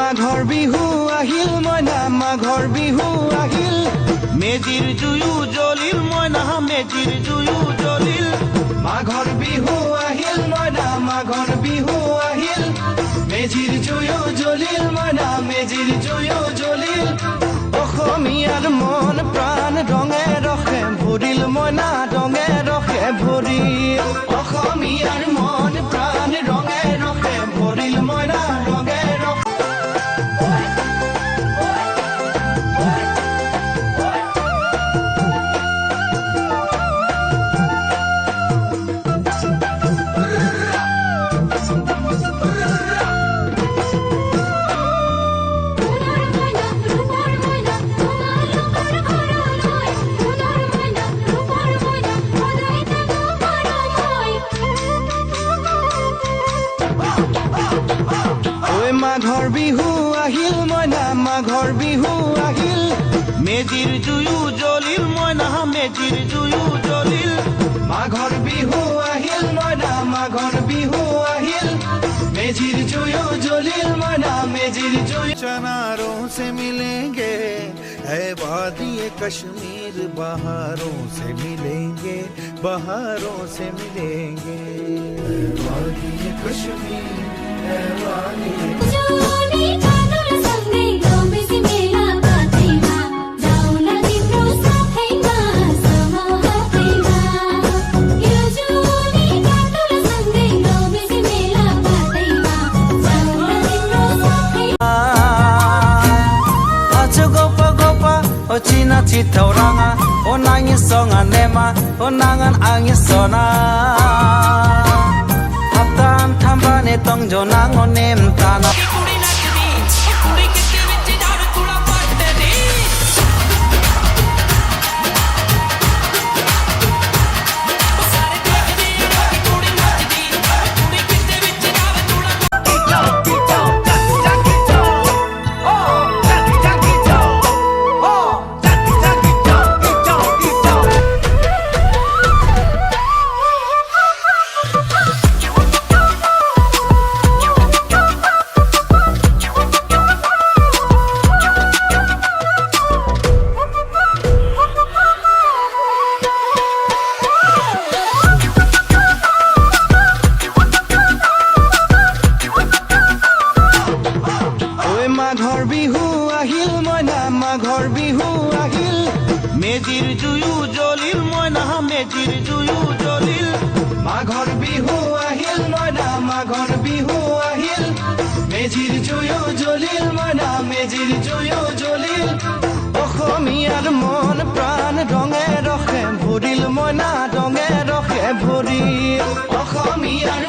মাঘৰ বিহু আহিল মইনা মাঘৰ বিহু আহিল মেজিৰ জুয়ো জ্বলিল মইনা মেজিৰ জুয়ো জ্বলিল মাঘৰ বিহু আহিল মইনা মাঘৰ বিহু আহিল মেজিৰ জুয়ো জ্বলিল মইনা মেজিৰ জুয়ো জ্বলিল অসমীয়াৰ মন প্ৰাণ ৰঙে ৰখে ভৰিল মইনা ৰঙে ৰখে ভৰিল অসমীয়াৰ মন প্ৰাণ ৰঙে ৰখে ভৰিল মইনা ৰঙে মাঘৰ বিহু আহিল মইনা মাঘৰ বিহু আহিল মেজিৰ জুয়ো জ্বলিল মইনা মেজিৰ জুয়ো জ্বলিল মাঘৰ বিহু আহিল মইনা মাঘৰ বিহু আহিল মেজিৰ জুয়ো জ্বলিল মইনা মেজিৰ জুয়ো चनारों से मिलेंगे है वादी कश्मीर बहारों से मिलेंगे बहारों से मिलेंगे वादी कश्मीर है वादी Cina cita oranga, onangin songa nema, onangan angin sona. Hatan tambane tong jonang onem tana. মাঘৰ বিহু আহিল মইনা মাঘৰ বিহু আহিল মেজিৰ জুয়ো জ্বলিল মইনা মেজিৰ জুয়ো জ্বলিল মাঘৰ বিহু আহিল মইনা মাঘৰ বিহু আহিল মেজিৰ জুয়ো জ্বলিল মইনা মেজিৰ জুয়ো জ্বলিল অসমীয়াৰ মন প্ৰাণ ৰঙে ৰখে ভৰিল মইনা ৰঙে ৰখে ভৰিল অসমীয়াৰ